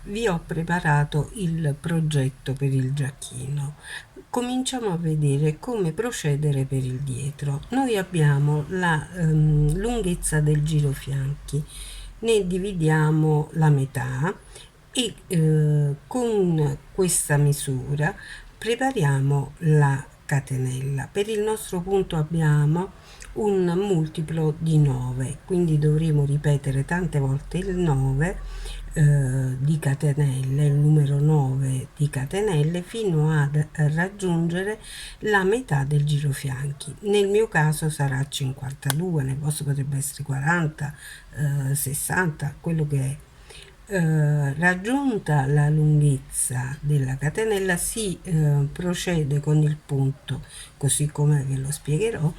vi ho preparato il progetto per il giacchino. Cominciamo a vedere come procedere per il dietro. Noi abbiamo la lunghezza del girofianchi, ne dividiamo la metà e con questa misura prepariamo la catenella. Per il nostro punto abbiamo un multiplo di 9, quindi dovremo ripetere tante volte il 9 di catenelle, il numero 9 di catenelle, fino a raggiungere la metà del girofianchi. Nel mio caso sarà 52, nel vostro potrebbe essere 40, 60, quello che è. Raggiunta la lunghezza della catenella si procede con il punto, così come ve lo spiegherò,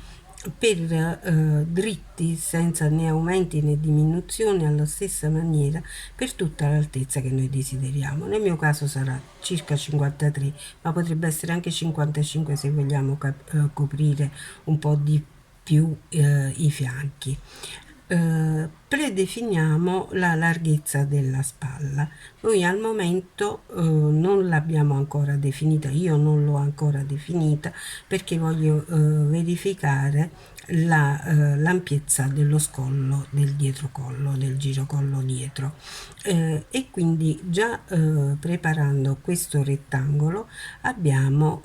per dritti, senza né aumenti né diminuzioni, alla stessa maniera per tutta l'altezza che noi desideriamo. Nel mio caso sarà circa 53, ma potrebbe essere anche 55 se vogliamo coprire un po' di più i fianchi. Predefiniamo la larghezza della spalla. Noi al momento non l'abbiamo ancora definita, io non l'ho ancora definita perché voglio verificare l'ampiezza dello scollo del dietrocollo, del girocollo dietro, e quindi già preparando questo rettangolo abbiamo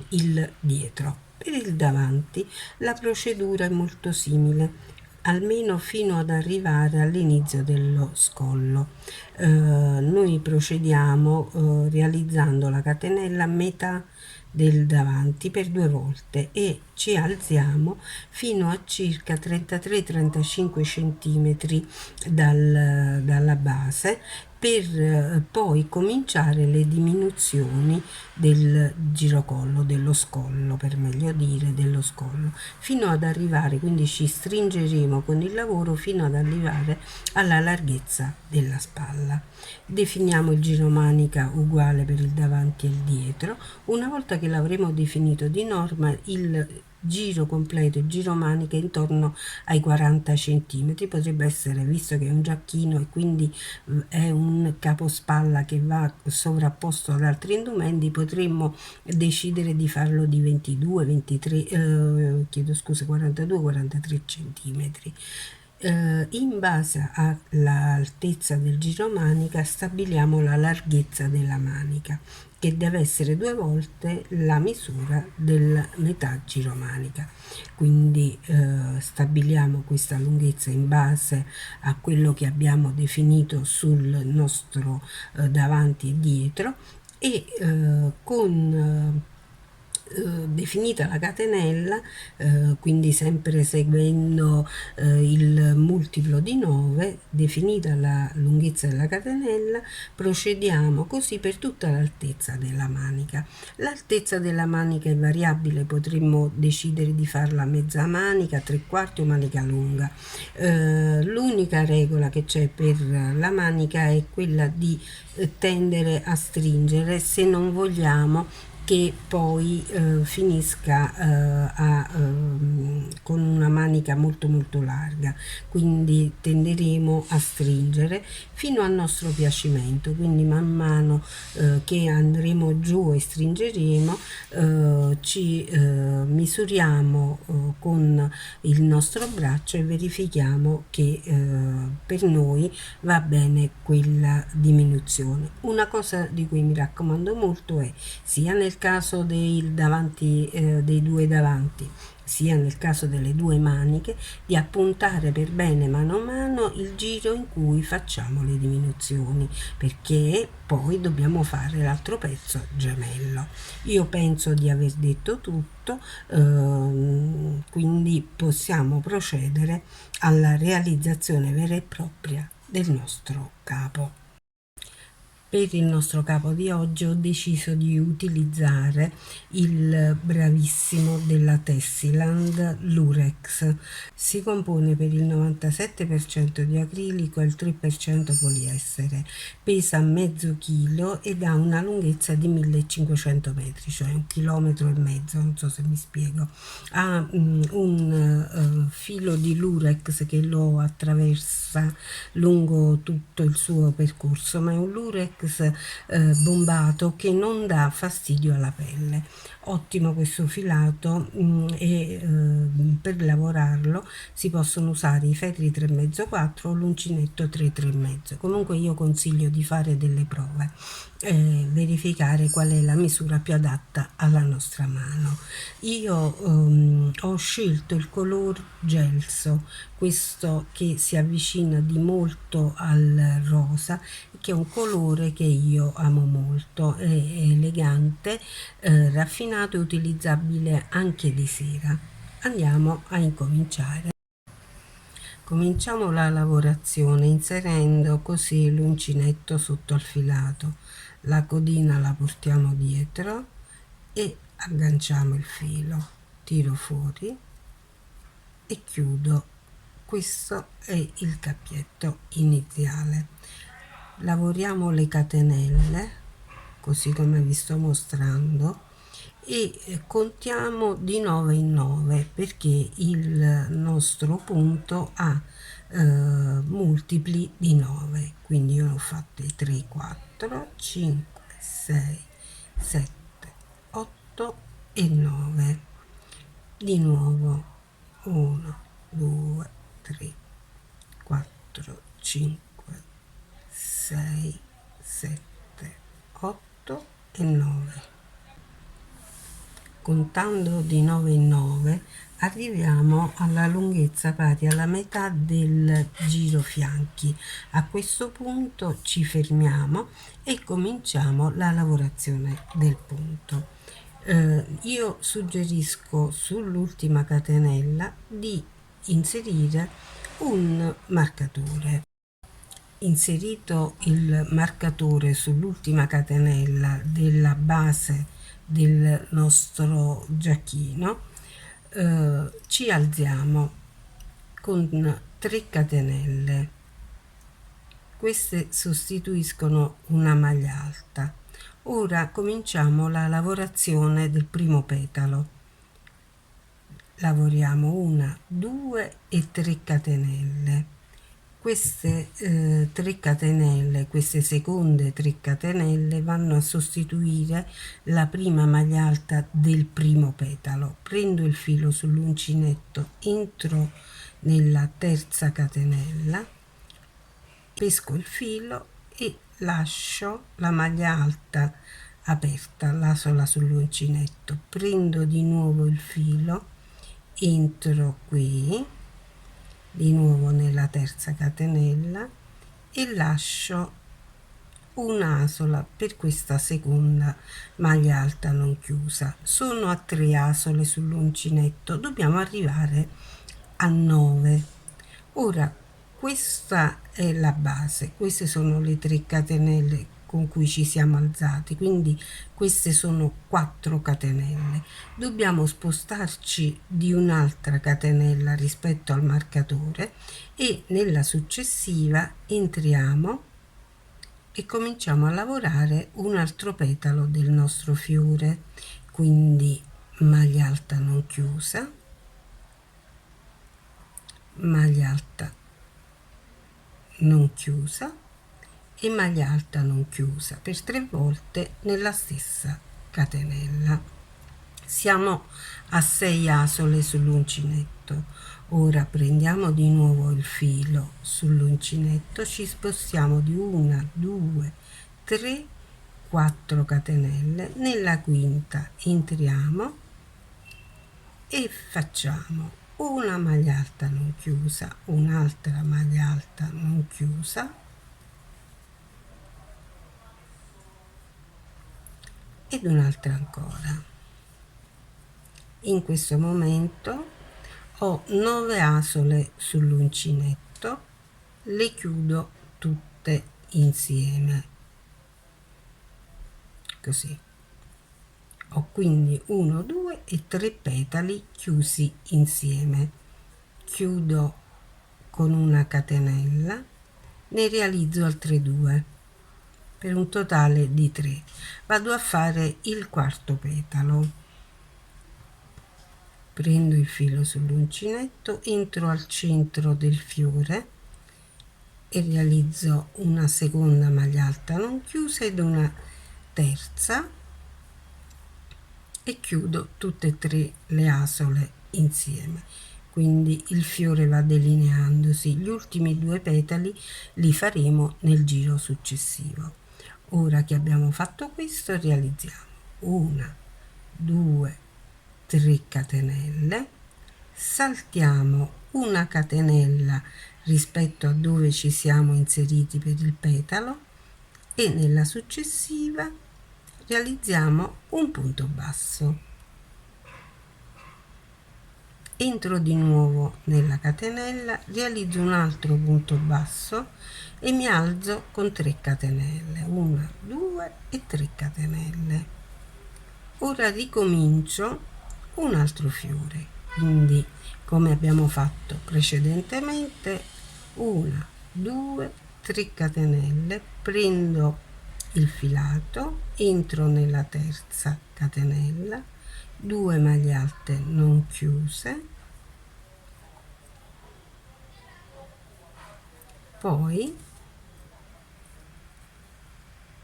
il dietro. Per il davanti la procedura è molto simile, almeno fino ad arrivare all'inizio dello scollo. Noi procediamo realizzando la catenella a metà del davanti per 2 volte e ci alziamo fino a circa 33-35 centimetri dalla base, per poi cominciare le diminuzioni del girocollo, dello scollo, per meglio dire, dello scollo, fino ad arrivare, quindi ci stringeremo con il lavoro fino ad arrivare alla larghezza della spalla. Definiamo il giro manica uguale per il davanti e il dietro. Una volta che l'avremo definito di norma, il giro completo, il giro manica intorno ai 40 centimetri, potrebbe essere, visto che è un giacchino e quindi è un capospalla che va sovrapposto ad altri indumenti, potremmo decidere di farlo di 22, 23, chiedo scusa, 42, 43 centimetri. In base all'altezza del giro manica stabiliamo la larghezza della manica, che deve essere 2 volte la misura della metà giromanica. Quindi stabiliamo questa lunghezza in base a quello che abbiamo definito sul nostro davanti e dietro, e con definita la catenella, quindi sempre seguendo il multiplo di 9, definita la lunghezza della catenella, procediamo così per tutta l'altezza della manica. L'altezza della manica è variabile, potremmo decidere di farla mezza manica, 3/4 o manica lunga. L'unica regola che c'è per la manica è quella di tendere a stringere, se non vogliamo che poi finisca con una manica molto molto larga, quindi tenderemo a stringere fino al nostro piacimento, quindi man mano che andremo giù e stringeremo, ci misuriamo con il nostro braccio e verifichiamo che per noi va bene quella diminuzione. Una cosa di cui mi raccomando molto è, sia nel caso dei davanti, dei due davanti, sia nel caso delle due maniche, di appuntare per bene mano a mano il giro in cui facciamo le diminuzioni, perché poi dobbiamo fare l'altro pezzo gemello. Io penso di aver detto tutto, quindi possiamo procedere alla realizzazione vera e propria del nostro capo. per il nostro capo di oggi ho deciso di utilizzare il bravissimo della Tessiland Lurex. Si compone per il 97% di acrilico e il 3% poliestere, pesa mezzo chilo ed ha una lunghezza di 1500 metri, cioè 1,5 km, non so se mi spiego. Ha un filo di Lurex che lo attraversa lungo tutto il suo percorso, ma è un Lurex bombato che non dà fastidio alla pelle. Ottimo questo filato, e per lavorarlo si possono usare i feltri 3,5 4 o l'uncinetto 3,5. Comunque io consiglio di fare delle prove, verificare qual è la misura più adatta alla nostra mano. Io ho scelto il color gelso, questo che si avvicina di molto al rosa, che è un colore che io amo molto, è elegante, raffinato e utilizzabile anche di sera. Andiamo a incominciare. Cominciamo la lavorazione inserendo così l'uncinetto sotto il filato, la codina la portiamo dietro e agganciamo il filo, tiro fuori e chiudo. Questo è il cappietto iniziale. Lavoriamo le catenelle così come vi sto mostrando e contiamo di 9 in 9 perché il nostro punto ha multipli di 9, quindi io ne ho fatti 3 4 5 6 7 8 e 9. Di nuovo 1 2 3 4 5 6 7 8 e 9. Contando di 9 in 9 arriviamo alla lunghezza pari alla metà del giro fianchi. A questo punto ci fermiamo e cominciamo la lavorazione del punto. Io suggerisco sull'ultima catenella di inserire un marcatore. Inserito il marcatore sull'ultima catenella della base del nostro giacchino, ci alziamo con 3 catenelle. Queste sostituiscono una maglia alta. Ora cominciamo la lavorazione del primo petalo. Lavoriamo 1 2 e 3 catenelle. Queste 3 catenelle, queste seconde 3 catenelle vanno a sostituire la prima maglia alta del primo petalo. Prendo il filo sull'uncinetto, entro nella terza catenella, pesco il filo e lascio la maglia alta aperta, la sola sull'uncinetto, prendo di nuovo il filo, entro qui di nuovo nella terza catenella e lascio un'asola per questa seconda maglia alta non chiusa. Sono a 3 asole sull'uncinetto, dobbiamo arrivare a 9. Ora questa è la base, queste sono le 3 catenelle con cui ci siamo alzati, quindi queste sono 4 catenelle. Dobbiamo spostarci di un'altra catenella rispetto al marcatore e nella successiva entriamo e cominciamo a lavorare un altro petalo del nostro fiore, quindi maglia alta non chiusa, maglia alta non chiusa e maglia alta non chiusa per 3 volte nella stessa catenella. Siamo a 6 asole sull'uncinetto. Ora prendiamo di nuovo il filo sull'uncinetto, ci spostiamo di 1 2 3 4 catenelle, nella quinta entriamo e facciamo una maglia alta non chiusa, un'altra maglia alta non chiusa ed un'altra ancora. In questo momento ho 9 asole sull'uncinetto, le chiudo tutte insieme. così. Ho quindi 1, 2 e 3 petali chiusi insieme. Chiudo con una catenella, ne realizzo altre 2 per un totale di 3. Vado a fare il quarto petalo. Prendo il filo sull'uncinetto, entro al centro del fiore e realizzo una seconda maglia alta non chiusa ed una terza e chiudo tutte e 3 le asole insieme. Quindi il fiore va delineandosi. Gli ultimi 2 petali li faremo nel giro successivo. Ora che abbiamo fatto questo, realizziamo 1, 2, 3 catenelle, saltiamo una catenella rispetto a dove ci siamo inseriti per il petalo e nella successiva realizziamo un punto basso. Entro di nuovo nella catenella, realizzo un altro punto basso e mi alzo con 3 catenelle, 1, 2 e 3 catenelle. Ora ricomincio un altro fiore, quindi come abbiamo fatto precedentemente, 1, 2, 3 catenelle, prendo il filato, entro nella terza catenella, 2 maglie alte non chiuse, poi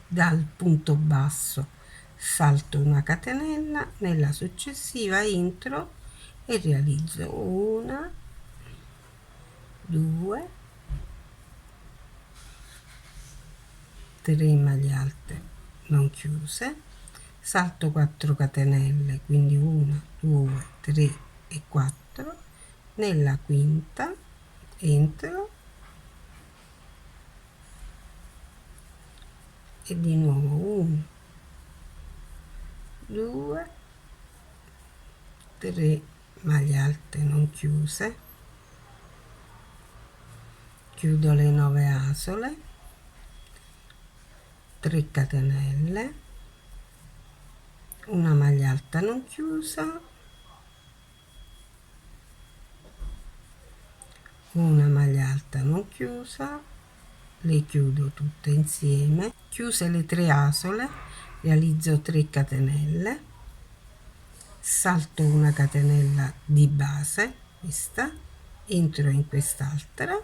dal punto basso salto una catenella, nella successiva entro e realizzo 1, 2, 3 maglie alte non chiuse, salto 4 catenelle, quindi 1, 2, 3 e 4, nella quinta entro e di nuovo 1, 2, 3 maglie alte non chiuse, chiudo le 9 asole, 3 catenelle, una maglia alta non chiusa, una maglia alta non chiusa, le chiudo tutte insieme, chiuse le 3 asole, realizzo 3 catenelle, salto una catenella di base, questa, entro in quest'altra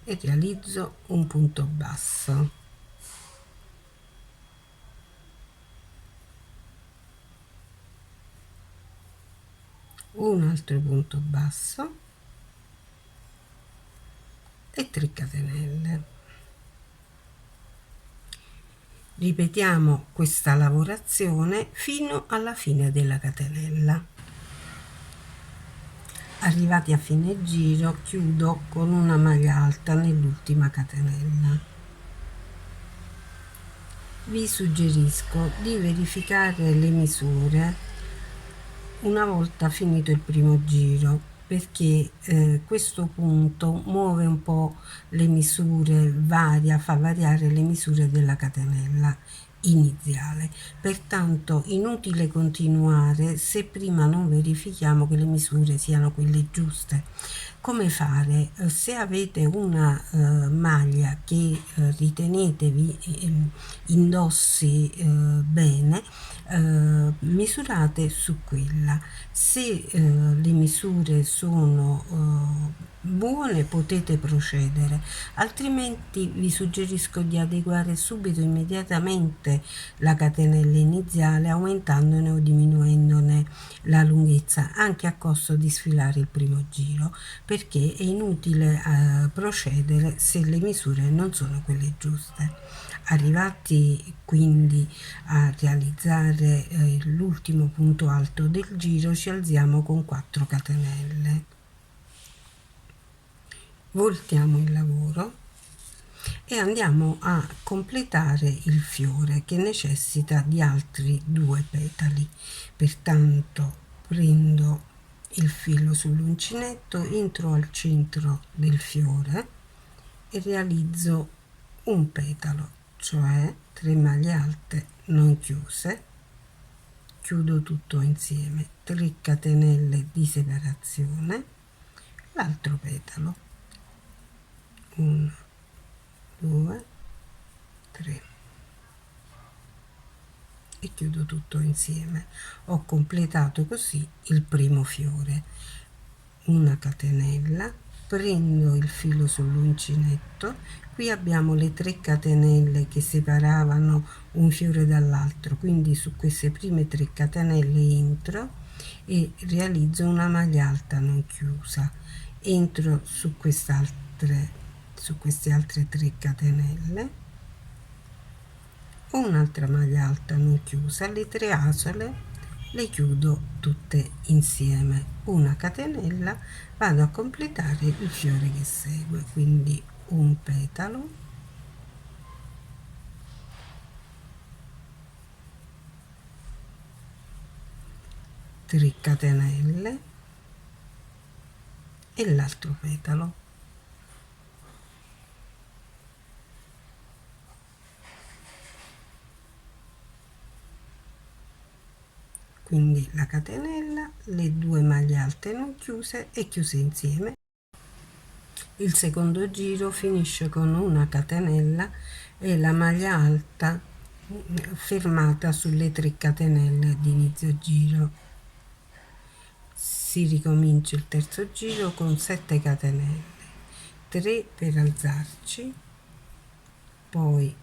e realizzo un punto basso. Un altro punto basso e 3 catenelle. Ripetiamo questa lavorazione fino alla fine della catenella. Arrivati a fine giro, chiudo con una maglia alta nell'ultima catenella. Vi suggerisco di verificare le misure una volta finito il primo giro, perché questo punto muove un po' le misure, fa variare le misure della catenella iniziale. Pertanto inutile continuare se prima non verifichiamo che le misure siano quelle giuste. Come fare? Se avete una maglia che ritenete vi indossi bene, misurate su quella. Se le misure sono buone potete procedere, altrimenti vi suggerisco di adeguare subito immediatamente la catenella iniziale aumentandone o diminuendone la lunghezza, anche a costo di sfilare il primo giro, perché è inutile procedere se le misure non sono quelle giuste. Arrivati quindi a realizzare l'ultimo punto alto del giro, ci alziamo con 4 catenelle, voltiamo il lavoro e andiamo a completare il fiore, che necessita di altri 2 petali. Pertanto prendo il filo sull'uncinetto, entro al centro del fiore e realizzo un petalo, cioè 3 maglie alte non chiuse, chiudo tutto insieme, 3 catenelle di separazione, l'altro petalo, 1 2 3 e chiudo tutto insieme. Ho completato così il primo fiore. Una catenella, prendo il filo sull'uncinetto, qui abbiamo le 3 catenelle che separavano un fiore dall'altro, quindi su queste prime 3 catenelle entro e realizzo una maglia alta non chiusa, entro su queste altre 3 catenelle, un'altra maglia alta non chiusa, le 3 asole le chiudo tutte insieme, una catenella, vado a completare il fiore che segue, quindi un petalo, 3 catenelle e l'altro petalo, quindi la catenella, le 2 maglie alte non chiuse e chiuse insieme. Il secondo giro finisce con una catenella e la maglia alta fermata sulle 3 catenelle di inizio giro. Si ricomincia il terzo giro con 7 catenelle, 3 per alzarci, poi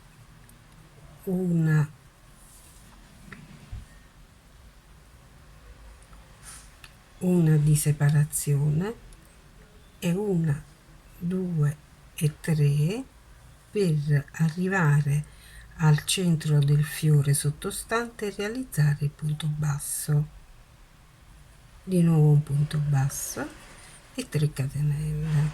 una di separazione e 1 2 e 3 per arrivare al centro del fiore sottostante e realizzare il punto basso. Di nuovo un punto basso e 3 catenelle.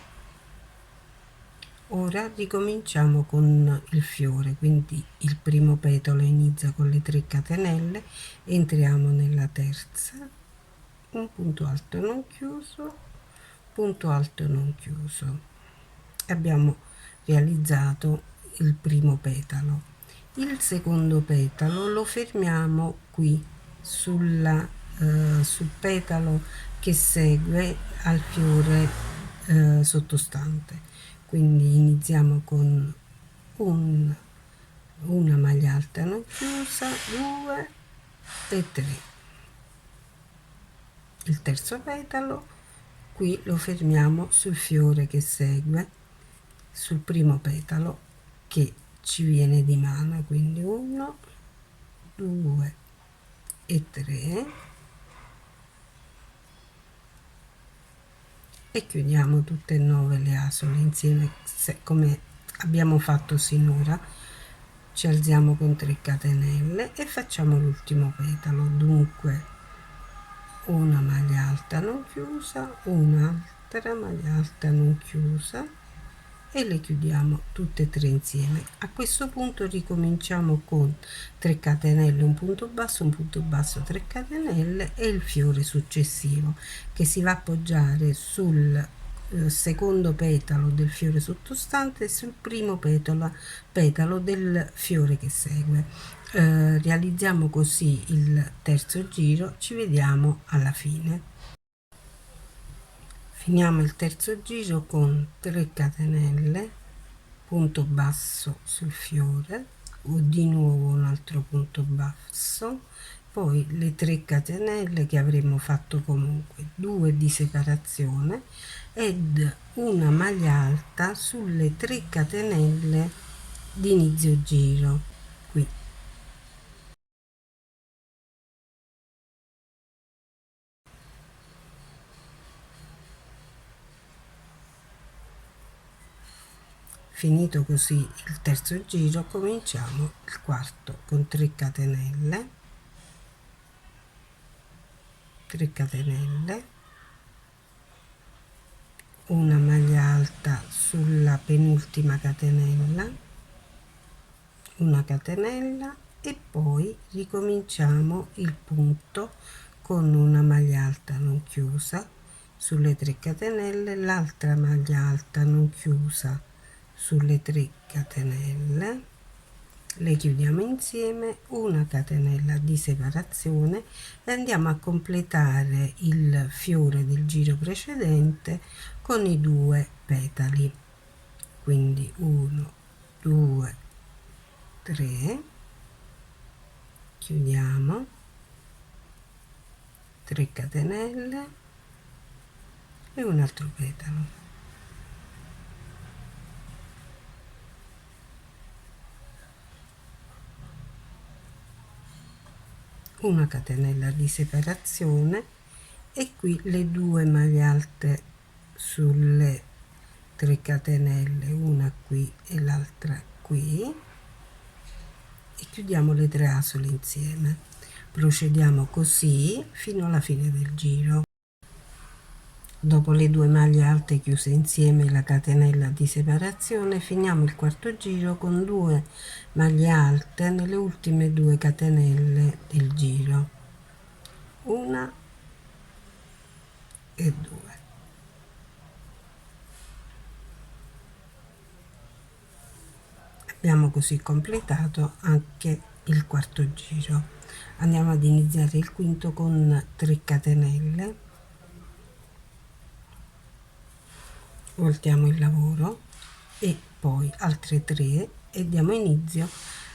Ora ricominciamo con il fiore, quindi il primo petalo inizia con le 3 catenelle, entriamo nella terza, un punto alto non chiuso, punto alto non chiuso. Abbiamo realizzato il primo petalo. Il secondo petalo lo fermiamo qui sul petalo che segue al fiore sottostante, quindi iniziamo con una maglia alta non chiusa, 2 e 3. Il terzo petalo qui lo fermiamo sul fiore che segue, sul primo petalo che ci viene di mano, quindi 1 2 e 3 e chiudiamo tutte e 9 le asole insieme come abbiamo fatto sinora. Ci alziamo con 3 catenelle e facciamo l'ultimo petalo, dunque una maglia alta non chiusa, un'altra maglia alta non chiusa e le chiudiamo tutte e 3 insieme. A questo punto ricominciamo con 3 catenelle, un punto basso, 3 catenelle e il fiore successivo che si va a appoggiare sul secondo petalo del fiore sottostante e sul primo petalo del fiore che segue. Realizziamo così il terzo giro, ci vediamo alla fine. Finiamo il terzo giro con 3 catenelle, punto basso sul fiore o di nuovo un altro punto basso, poi le 3 catenelle che avremmo fatto comunque, 2 di separazione ed una maglia alta sulle 3 catenelle di inizio giro qui. Finito così il terzo giro, cominciamo il quarto con 3 catenelle, 3 catenelle, una maglia alta sulla penultima catenella, una catenella e poi ricominciamo il punto con una maglia alta non chiusa sulle 3 catenelle, l'altra maglia alta non chiusa sulle 3 catenelle, le chiudiamo insieme, una catenella di separazione e andiamo a completare il fiore del giro precedente con i 2 petali, quindi 1 2 3, chiudiamo, 3 catenelle e un altro petalo, una catenella di separazione e qui le 2 maglie alte sulle 3 catenelle, una qui e l'altra qui, e chiudiamo le 3 asole insieme. Procediamo così fino alla fine del giro. Dopo le 2 maglie alte chiuse insieme e la catenella di separazione, finiamo il quarto giro con 2 maglie alte nelle ultime 2 catenelle del giro, una e 2. Abbiamo così completato anche il quarto giro. Andiamo ad iniziare il quinto con 3 catenelle, voltiamo il lavoro e poi altre 3 e diamo inizio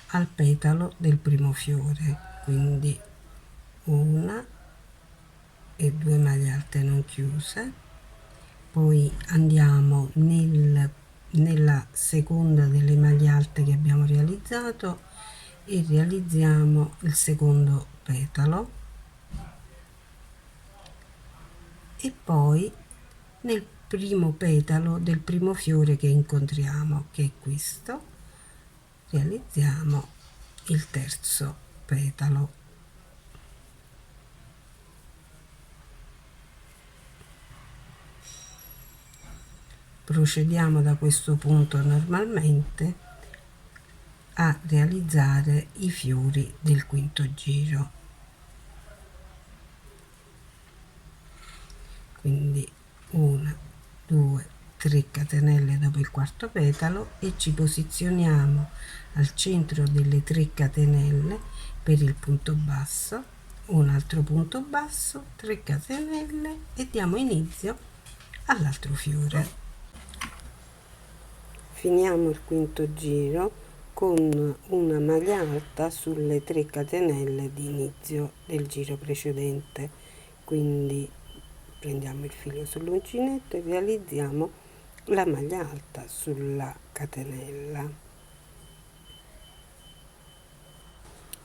al petalo del primo fiore, quindi una e 2 maglie alte non chiuse, poi andiamo nella seconda delle maglie alte che abbiamo realizzato e realizziamo il secondo petalo e poi nel primo petalo del primo fiore che incontriamo, che è questo, realizziamo il terzo petalo. Procediamo da questo punto normalmente a realizzare i fiori del quinto giro, quindi 1 2 3 catenelle dopo il quarto petalo e ci posizioniamo al centro delle 3 catenelle per il punto basso, un altro punto basso, 3 catenelle e diamo inizio all'altro fiore. Finiamo il quinto giro con una maglia alta sulle 3 catenelle di inizio del giro precedente, quindi prendiamo il filo sull'uncinetto e realizziamo la maglia alta sulla catenella.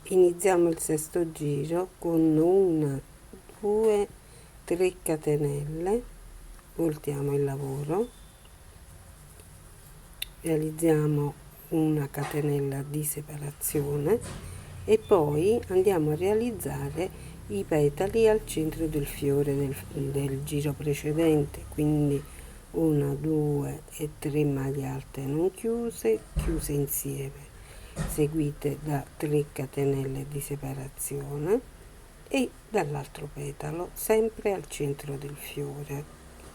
Iniziamo il sesto giro con 1 2 3 catenelle, voltiamo il lavoro, realizziamo una catenella di separazione e poi andiamo a realizzare i petali al centro del fiore del giro precedente, quindi 1 2 e 3 maglie alte non chiuse, chiuse insieme, seguite da 3 catenelle di separazione e dall'altro petalo sempre al centro del fiore.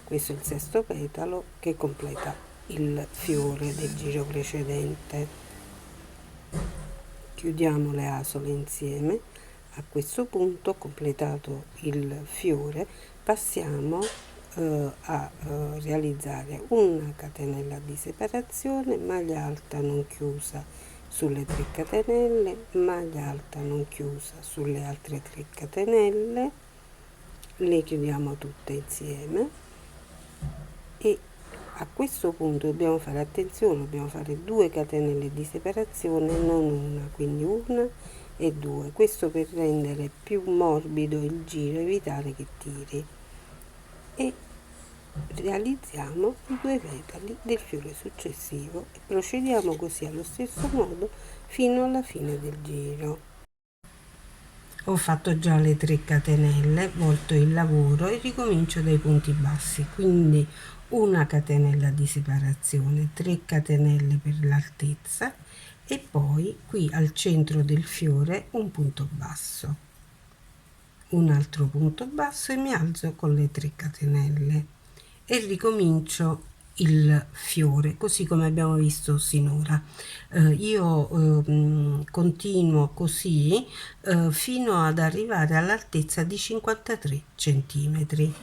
Questo è il sesto petalo che completa il fiore del giro precedente. Chiudiamo le asole insieme. A questo punto, completato il fiore, passiamo a realizzare una catenella di separazione, maglia alta non chiusa sulle 3 catenelle, maglia alta non chiusa sulle altre 3 catenelle, le chiudiamo tutte insieme e a questo punto dobbiamo fare attenzione, dobbiamo fare 2 catenelle di separazione, non una, quindi 1 e 2, questo per rendere più morbido il giro, evitare che tiri, e realizziamo i 2 petali del fiore successivo e procediamo così allo stesso modo fino alla fine del giro. Ho fatto già le 3 catenelle, volto il lavoro e ricomincio dai punti bassi, quindi una catenella di separazione, 3 catenelle per l'altezza e poi qui al centro del fiore un punto basso, un altro punto basso e mi alzo con le 3 catenelle e ricomincio il fiore, così come abbiamo visto sinora. Io continuo così fino ad arrivare all'altezza di 53 centimetri.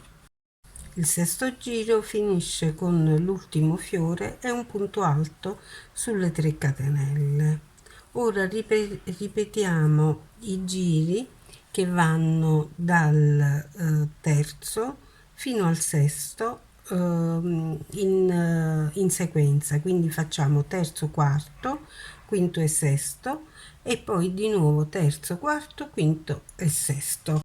Il sesto giro finisce con l'ultimo fiore e un punto alto sulle 3 catenelle. Ora ripetiamo i giri che vanno dal terzo fino al sesto in sequenza, quindi facciamo terzo, quarto, quinto e sesto e poi di nuovo terzo, quarto, quinto e sesto.